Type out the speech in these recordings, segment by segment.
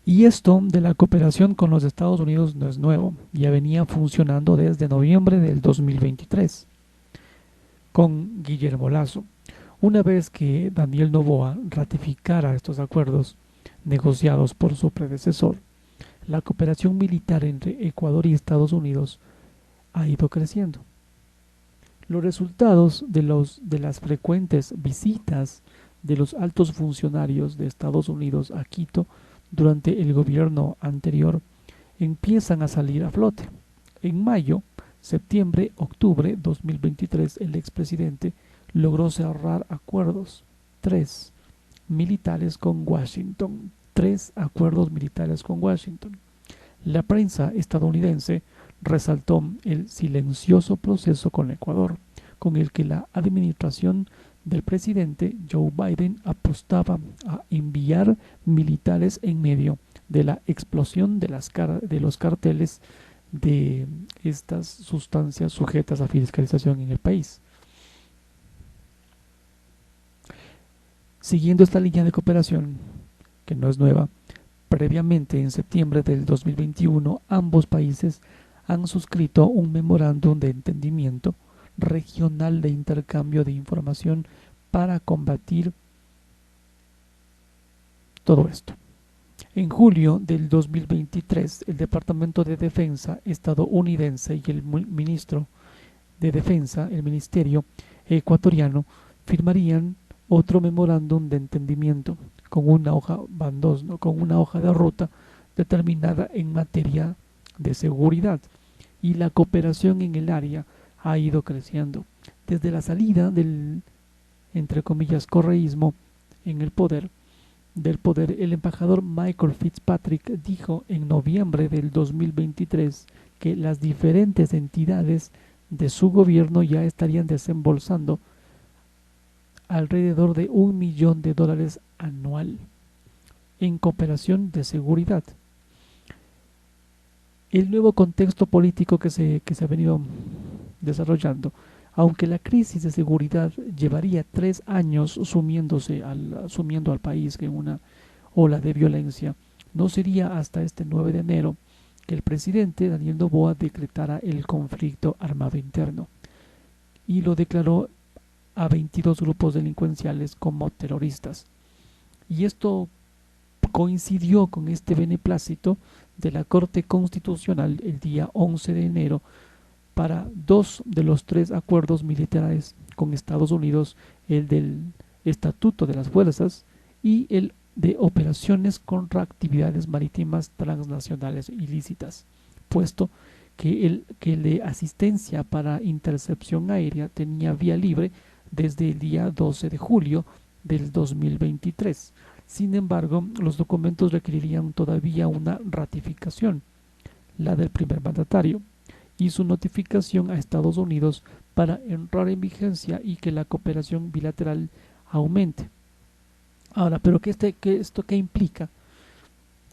Y esto de la cooperación con los Estados Unidos no es nuevo, ya venía funcionando desde noviembre del 2023 con Guillermo Lasso. Una vez que Daniel Noboa ratificara estos acuerdos negociados por su predecesor, la cooperación militar entre Ecuador y Estados Unidos ha ido creciendo. Los resultados de las frecuentes visitas de los altos funcionarios de Estados Unidos a Quito durante el gobierno anterior empiezan a salir a flote. En mayo, septiembre, octubre 2023, el expresidente logró cerrar acuerdos, tres militares con Washington, tres acuerdos militares con Washington. La prensa estadounidense resaltó el silencioso proceso con Ecuador, con el que la administración del presidente Joe Biden apostaba a enviar militares en medio de la explosión de los carteles de estas sustancias sujetas a fiscalización en el país. Siguiendo esta línea de cooperación, que no es nueva, previamente en septiembre del 2021 ambos países han suscrito un memorándum de entendimiento regional de intercambio de información para combatir todo esto. En julio del 2023, el Departamento de Defensa estadounidense y el ministro de Defensa, el Ministerio ecuatoriano, firmarían otro memorándum de entendimiento con una hoja bandos, ¿no? Con una hoja de ruta determinada en materia de seguridad, y la cooperación en el área ha ido creciendo. Desde la salida del, entre comillas, correísmo en el poder, el embajador Michael Fitzpatrick dijo en noviembre del 2023 que las diferentes entidades de su gobierno ya estarían desembolsando alrededor de $1 millón anual en cooperación de seguridad. El nuevo contexto político que se ha venido desarrollando, aunque la crisis de seguridad llevaría 3 años sumiendo al país en una ola de violencia, no sería hasta este 9 de enero que el presidente Daniel Noboa decretara el conflicto armado interno y lo declaró a 22 grupos delincuenciales como terroristas. Y esto coincidió con este beneplácito de la Corte Constitucional el día 11 de enero para dos de los tres acuerdos militares con Estados Unidos, el del Estatuto de las Fuerzas y el de operaciones contra actividades marítimas transnacionales ilícitas, puesto que el de asistencia para intercepción aérea tenía vía libre desde el día 12 de julio del 2023. Sin embargo, los documentos requerirían todavía una ratificación, la del primer mandatario, y su notificación a Estados Unidos para entrar en vigencia y que la cooperación bilateral aumente. Ahora, pero ¿esto qué implica?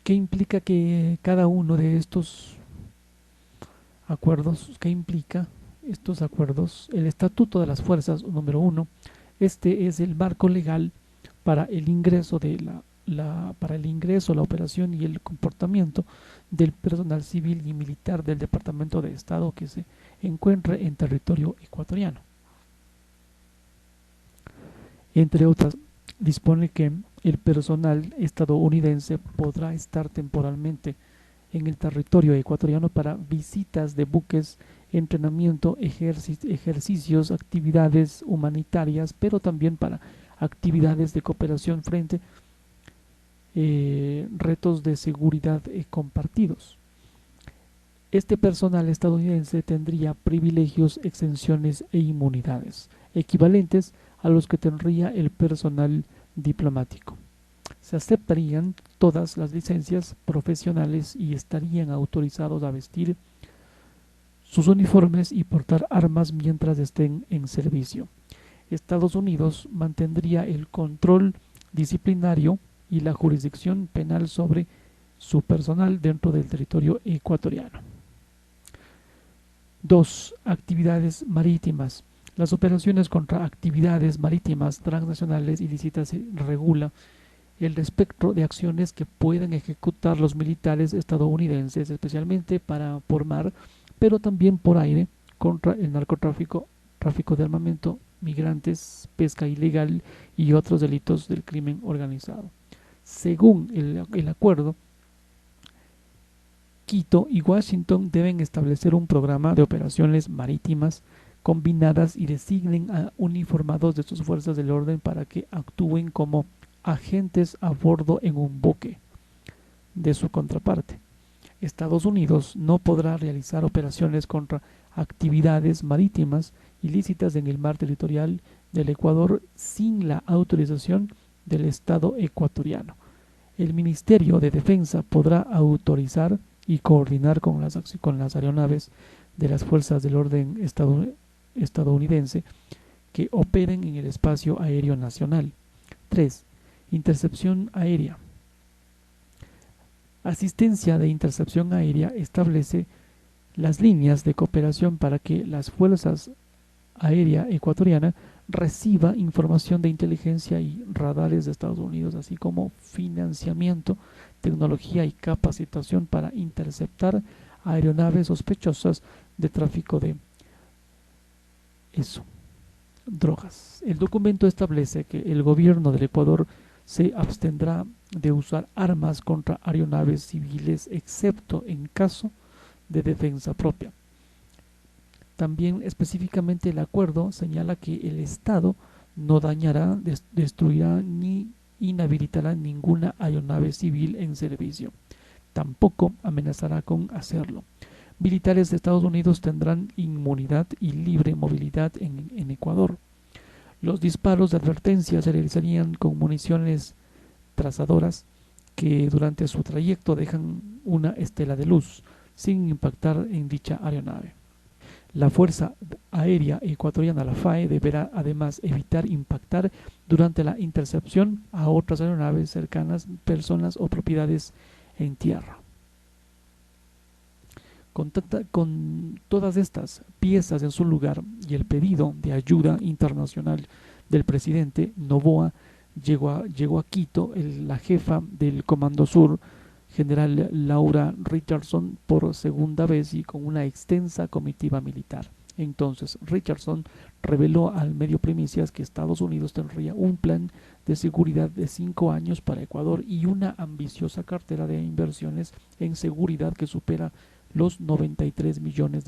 ¿Qué implica que cada uno de estos acuerdos, qué implica estos acuerdos? El Estatuto de las Fuerzas, número uno, este es el marco legal para el ingreso para el ingreso, la operación y el comportamiento del personal civil y militar del Departamento de Estado que se encuentre en territorio ecuatoriano. Entre otras, dispone que el personal estadounidense podrá estar temporalmente en el territorio ecuatoriano para visitas de buques, entrenamiento, ejercicios, actividades humanitarias, pero también para actividades de cooperación frente retos de seguridad compartidos. Este personal estadounidense tendría privilegios, exenciones e inmunidades equivalentes a los que tendría el personal diplomático. Se aceptarían todas las licencias profesionales y estarían autorizados a vestir sus uniformes y portar armas mientras estén en servicio. Estados Unidos mantendría el control disciplinario y la jurisdicción penal sobre su personal dentro del territorio ecuatoriano. 2. Actividades marítimas. Las operaciones contra actividades marítimas transnacionales ilícitas se regula el espectro de acciones que pueden ejecutar los militares estadounidenses, especialmente por mar, pero también por aire, contra el narcotráfico, tráfico de armamento, migrantes, pesca ilegal y otros delitos del crimen organizado. Según el acuerdo, Quito y Washington deben establecer un programa de operaciones marítimas combinadas y designen a uniformados de sus fuerzas del orden para que actúen como agentes a bordo en un buque. De su contraparte, Estados Unidos no podrá realizar operaciones contra actividades marítimas ilícitas en el mar territorial del Ecuador sin la autorización del Estado ecuatoriano. El Ministerio de Defensa podrá autorizar y coordinar con las aeronaves de las fuerzas del orden estadounidense que operen en el espacio aéreo nacional. 3. Intercepción aérea. Asistencia de intercepción aérea establece las líneas de cooperación para que las fuerzas aérea ecuatoriana reciba información de inteligencia y radares de Estados Unidos, así como financiamiento, tecnología y capacitación para interceptar aeronaves sospechosas de tráfico de drogas. El documento establece que el gobierno del Ecuador se abstendrá de usar armas contra aeronaves civiles excepto en caso de defensa propia. También específicamente el acuerdo señala que el Estado no dañará, destruirá ni inhabilitará ninguna aeronave civil en servicio. Tampoco amenazará con hacerlo. Militares de Estados Unidos tendrán inmunidad y libre movilidad en Ecuador. Los disparos de advertencia se realizarían con municiones trazadoras que durante su trayecto dejan una estela de luz sin impactar en dicha aeronave. La Fuerza Aérea Ecuatoriana, la FAE, deberá además evitar impactar durante la intercepción a otras aeronaves cercanas, personas o propiedades en tierra. Con todas estas piezas en su lugar y el pedido de ayuda internacional del presidente, Noboa llegó a Quito, la jefa del Comando Sur, general Laura Richardson, por segunda vez y con una extensa comitiva militar. Entonces Richardson reveló al medio Primicias que Estados Unidos tendría un plan de seguridad de 5 años para Ecuador y una ambiciosa cartera de inversiones en seguridad que supera los $93 millones.